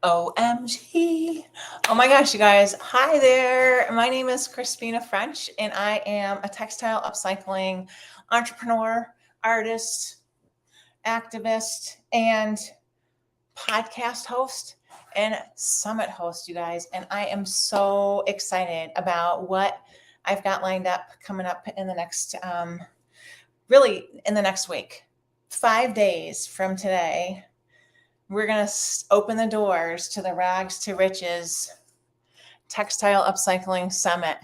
OMG. Oh my gosh, you guys. Hi there. My name is Crispina French, and I am a textile upcycling entrepreneur, artist, activist, and podcast host and summit host, you guys. And I am so excited about what I've got lined up coming up in the next, really in the next week. 5 days from today, we're going to open the doors to the Rags to Riches Textile Upcycling Summit.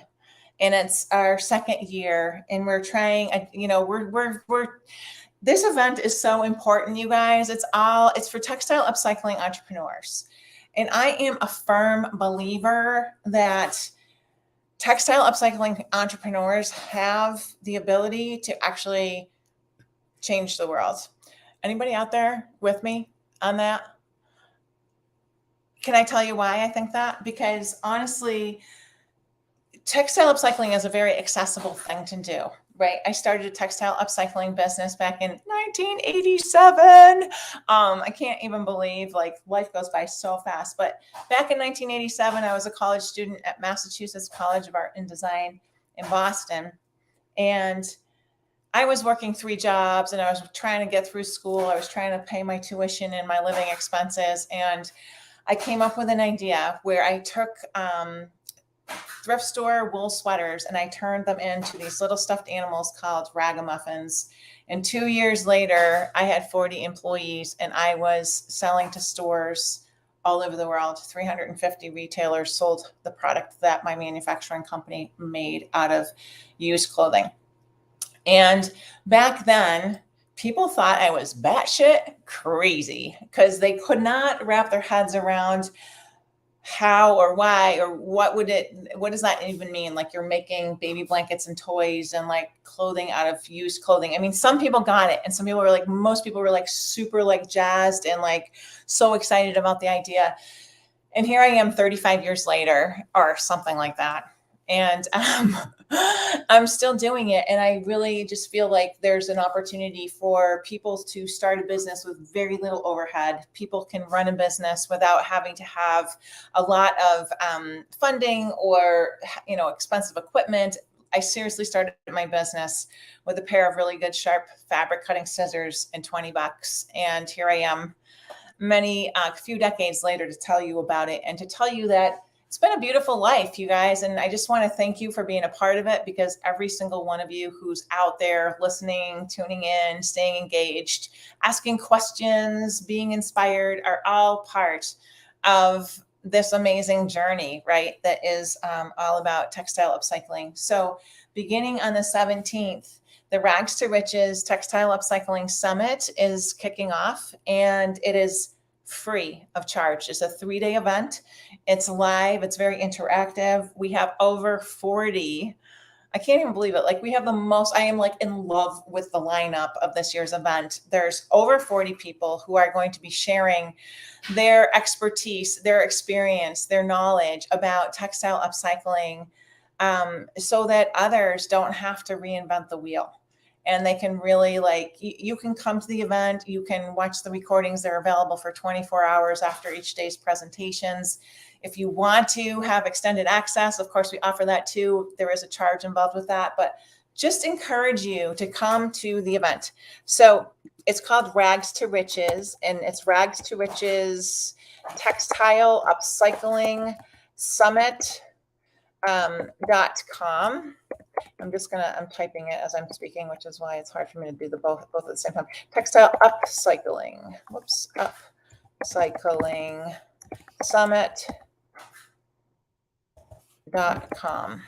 And it's our second year, and we're trying, this event is so important, you guys. It's for textile upcycling entrepreneurs. And I am a firm believer that textile upcycling entrepreneurs have the ability to actually change the world. Anybody out there with me on that? Can I tell you why I think that? Because honestly, textile upcycling is a very accessible thing to do, right? I started a textile upcycling business back in 1987. I can't even believe, like, life goes by so fast. But back in 1987, I was a college student at Massachusetts College of Art and Design in Boston. And I was working 3 jobs, and I was trying to get through school. I was trying to pay my tuition and my living expenses. And I came up with an idea where I took thrift store wool sweaters and I turned them into these little stuffed animals called ragamuffins. And 2 years later, I had 40 employees, and I was selling to stores all over the world. 350 retailers sold the product that my manufacturing company made out of used clothing. And back then, people thought I was batshit crazy because they could not wrap their heads around how or why or what does that even mean? Like, you're making baby blankets and toys and like clothing out of used clothing. I mean, some people got it, and some people were like, most people were like super like jazzed and like so excited about the idea. And here I am 35 years later or something like that. And I'm still doing it. And I really just feel like there's an opportunity for people to start a business with very little overhead. People can run a business without having to have a lot of funding or, expensive equipment. I seriously started my business with a pair of really good, sharp fabric cutting scissors and $20. And here I am a few decades later to tell you about it and to tell you that it's been a beautiful life, you guys. And I just want to thank you for being a part of it, because every single one of you who's out there listening, tuning in, staying engaged, asking questions, being inspired are all part of this amazing journey, right? That is all about textile upcycling. So beginning on the 17th, the Rags to Riches Textile Upcycling Summit is kicking off, and it is free of charge. It's a 3-day event. It's live. It's very interactive. We have over 40. I can't even believe it. Like, we have the most, I am like in love with the lineup of this year's event. There's over 40 people who are going to be sharing their expertise, their experience, their knowledge about textile upcycling, so that others don't have to reinvent the wheel. And they can really, like, you can come to the event, you can watch the recordings. They're available for 24 hours after each day's presentations. If you want to have extended access, of course, we offer that too. There is a charge involved with that, but just encourage you to come to the event. So it's called Rags to Riches, and it's Rags to Riches Textile Upcycling Summit .com. I'm typing it as I'm speaking, which is why it's hard for me to do both at the same time. Textile Upcycling. Upcycling Summit.com.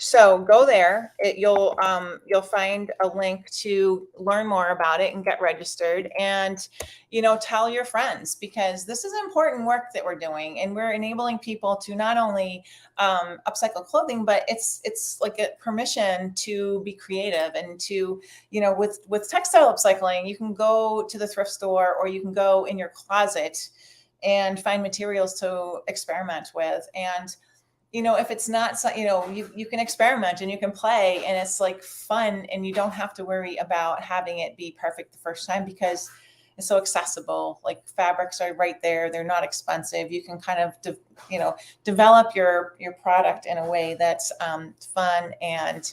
So go there. You'll find a link to learn more about it and get registered, and tell your friends, because this is important work that we're doing, and we're enabling people to not only upcycle clothing, but it's like a permission to be creative and to with textile upcycling, you can go to the thrift store or you can go in your closet and find materials to experiment with. And if it's not, you can experiment and you can play, and it's like fun, and you don't have to worry about having it be perfect the first time, because It's so accessible. Like fabrics are right there. They're not expensive. You can kind of, develop your product in a way that's fun and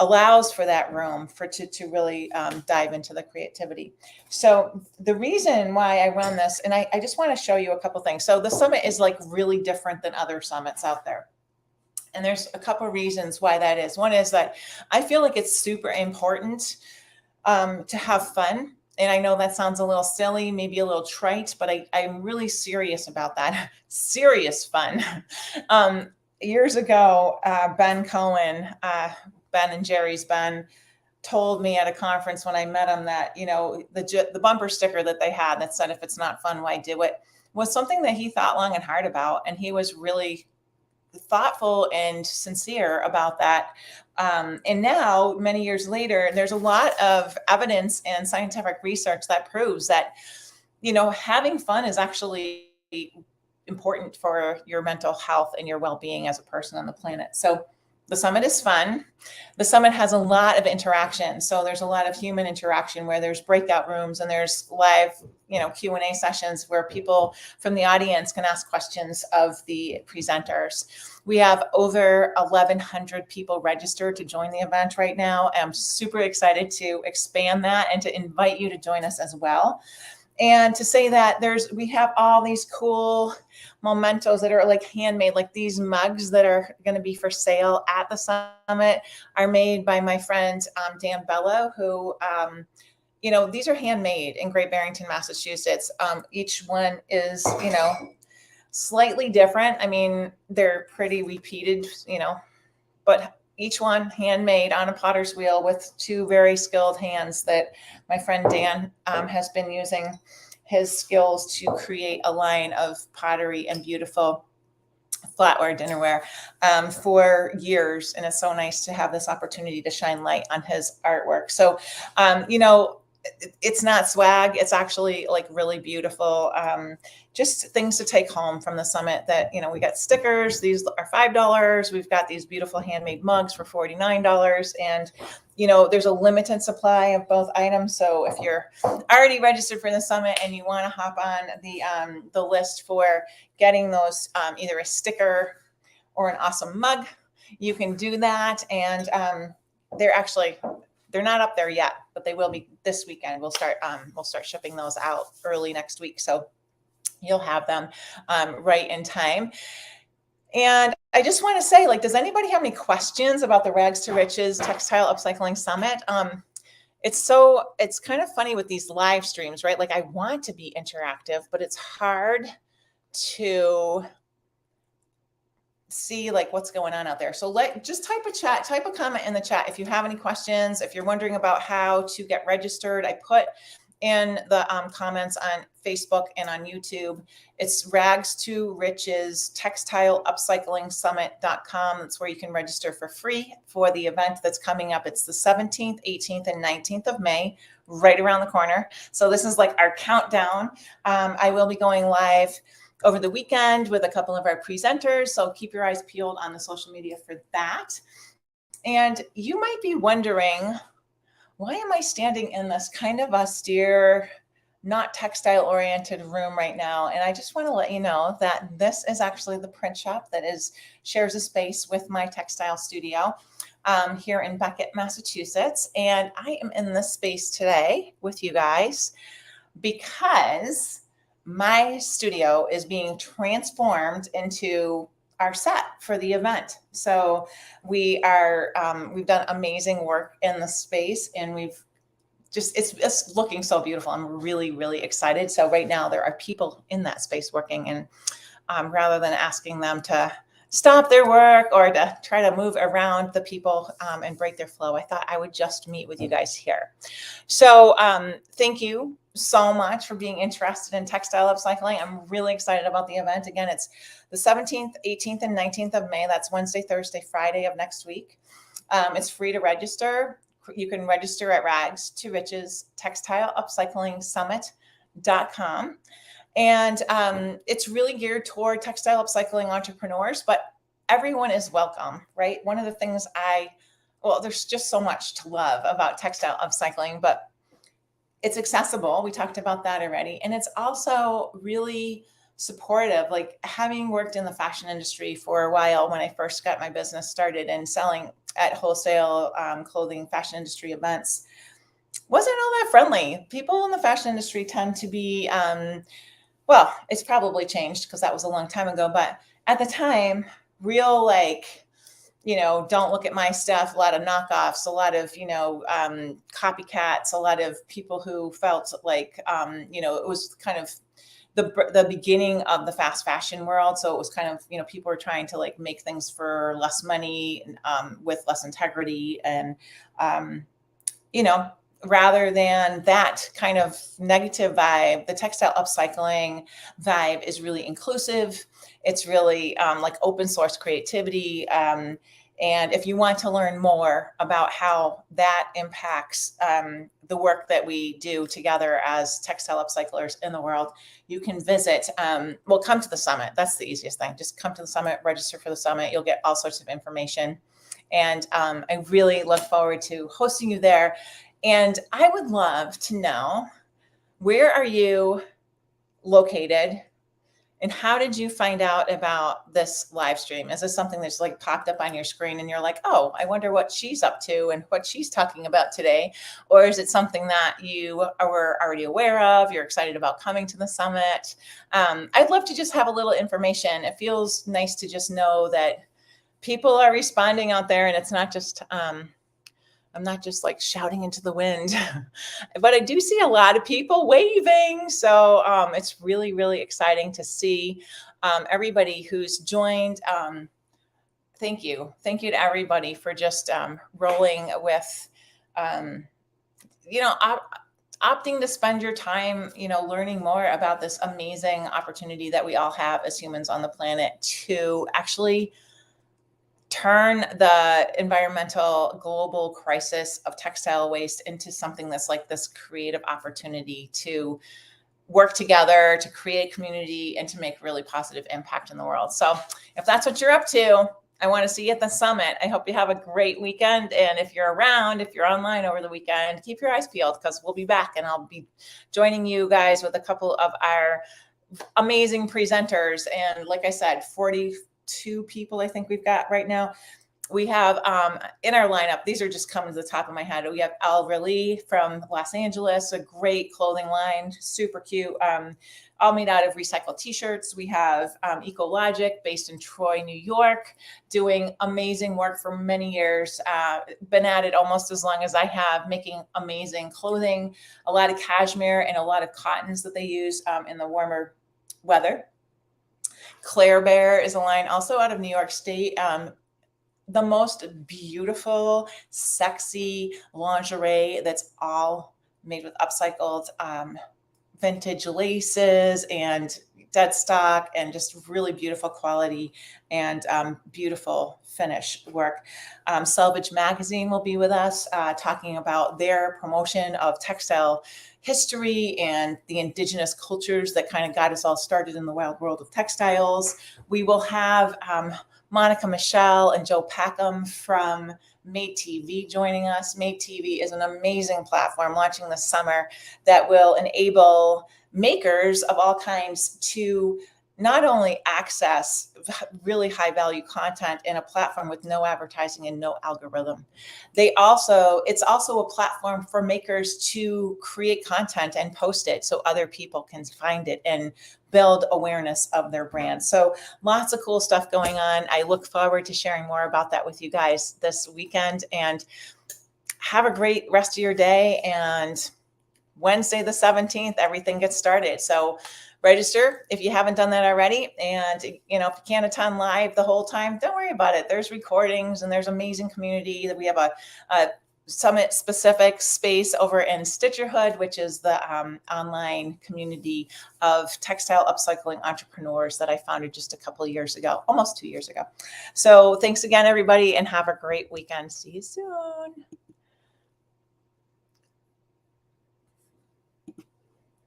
allows for that room to really dive into the creativity. So the reason why I run this, and I just want to show you a couple things. So the summit is like really different than other summits out there. And there's a couple of reasons why that is. One is that I feel like it's super important to have fun. And I know that sounds a little silly, maybe a little trite, but I'm really serious about that. Serious fun. Years ago, Ben Cohen, Ben and Jerry's Ben, told me at a conference when I met him that, the bumper sticker that they had that said, if it's not fun, why do it, was something that he thought long and hard about. And he was really thoughtful and sincere about that. And now, many years later, there's a lot of evidence and scientific research that proves that, having fun is actually important for your mental health and your well-being as a person on the planet. So the summit is fun. The summit has a lot of interaction. So there's a lot of human interaction where there's breakout rooms and there's live, Q&A sessions where people from the audience can ask questions of the presenters. We have over 1,100 people registered to join the event right now. I'm super excited to expand that and to invite you to join us as well. And to say that we have all these cool mementos that are like handmade, like these mugs that are going to be for sale at the summit are made by my friend Dan Bello, who, these are handmade in Great Barrington, Massachusetts. Each one is, slightly different. I mean, they're pretty repeated, but each one handmade on a potter's wheel with two very skilled hands that my friend Dan has been using his skills to create a line of pottery and beautiful flatware dinnerware for years. And it's so nice to have this opportunity to shine light on his artwork. So, it's not swag. It's actually like really beautiful. Just things to take home from the summit that, we got stickers. These are $5. We've got these beautiful handmade mugs for $49. And, there's a limited supply of both items. So if you're already registered for the summit and you want to hop on the list for getting those, either a sticker or an awesome mug, you can do that. And they're not up there yet, but they will be this weekend. We'll start shipping those out early next week. So you'll have them right in time. And I just want to say, does anybody have any questions about the Rags to Riches Textile Upcycling Summit? It's kind of funny with these live streams, right? Like I want to be interactive, but it's hard to see what's going on out there. So just type a comment in the chat if you have any questions. If you're wondering about how to get registered, I put in the comments on Facebook and on YouTube. It's Rags to Riches Textile Upcycling Summit.com. That's where you can register for free for the event that's coming up. It's the 17th, 18th, and 19th of May, right around the corner. So this is like our countdown. I will be going live over the weekend with a couple of our presenters. So keep your eyes peeled on the social media for that. And you might be wondering, why am I standing in this kind of austere, not textile oriented room right now? And I just want to let you know that this is actually the print shop that shares a space with my textile studio here in Beckett, Massachusetts. And I am in this space today with you guys because my studio is being transformed into our set for the event. So we've done amazing work in the space, and it's looking so beautiful. I'm really, really excited. So right now there are people in that space working, and rather than asking them to stop their work or to try to move around the people and break their flow, I thought I would just meet with you guys here. So thank you so much for being interested in textile upcycling. I'm really excited about the event. Again, it's the 17th, 18th, and 19th of May. That's Wednesday, Thursday, Friday of next week. It's free to register. You can register at Rags to Riches Textile Upcycling Summit.com. And it's really geared toward textile upcycling entrepreneurs, but everyone is welcome, right? One of the things there's just so much to love about textile upcycling, but it's accessible. We talked about that already. And it's also really supportive. Like, having worked in the fashion industry for a while when I first got my business started and selling at wholesale clothing, fashion industry events, wasn't all that friendly. People in the fashion industry tend to be, well, it's probably changed because that was a long time ago, but at the time, real, like, don't look at my stuff, a lot of knockoffs, a lot of, copycats, a lot of people who felt like, it was kind of the beginning of the fast fashion world. So it was kind of, people were trying to like make things for less money, with less integrity. And, you know, rather than that kind of negative vibe, the textile upcycling vibe is really inclusive. It's really like open source creativity. And if you want to learn more about how that impacts the work that we do together as textile upcyclers in the world, you can visit, well, come to the summit. That's the easiest thing. Just come to the summit, register for the summit. You'll get all sorts of information. And I really look forward to hosting you there. And I would love to know, where are you located? And how did you find out about this live stream? Is this something that's like popped up on your screen and you're like, oh, I wonder what she's up to and what she's talking about today? Or is it something that you were already aware of? You're excited about coming to the summit? I'd love to just have a little information. It feels nice to just know that people are responding out there, and it's not just, I'm not just like shouting into the wind, but I do see a lot of people waving. So it's really, really exciting to see everybody who's joined. Thank you. Thank you to everybody for just rolling with, opting to spend your time, learning more about this amazing opportunity that we all have as humans on the planet to actually turn the environmental global crisis of textile waste into something that's like this creative opportunity to work together, to create community, and to make really positive impact in the world. So if that's what you're up to, I want to see you at the summit. I hope you have a great weekend. And if you're around, if you're online over the weekend, keep your eyes peeled, because we'll be back and I'll be joining you guys with a couple of our amazing presenters. And like I said, 42 people I think we've got right now. We have in our lineup, these are just coming to the top of my head. We have Al Raleigh from Los Angeles, a great clothing line, super cute, all made out of recycled t-shirts. We have Ecologic, based in Troy, New York, doing amazing work for many years, been at it almost as long as I have, making amazing clothing, a lot of cashmere and a lot of cottons that they use in the warmer weather. Claire Bear is a line also out of New York State. The most beautiful, sexy lingerie that's all made with upcycled vintage laces and dead stock, and just really beautiful quality and beautiful finish work. Selvage Magazine will be with us talking about their promotion of textile history and the indigenous cultures that kind of got us all started in the wild world of textiles. We will have Monica Michelle and Joe Packham from Made TV joining us. Made TV is an amazing platform launching this summer that will enable makers of all kinds to not only access really high value content in a platform with no advertising and no algorithm. It's also a platform for makers to create content and post it so other people can find it and build awareness of their brand. So lots of cool stuff going on. I look forward to sharing more about that with you guys this weekend, and have a great rest of your day. And Wednesday, the 17th, everything gets started. So register if you haven't done that already. And, if you can't attend live the whole time, don't worry about it. There's recordings and there's amazing community. That we have a summit specific space over in Stitcherhood, which is the online community of textile upcycling entrepreneurs that I founded just a couple of years ago, almost 2 years ago. So thanks again, everybody, and have a great weekend. See you soon.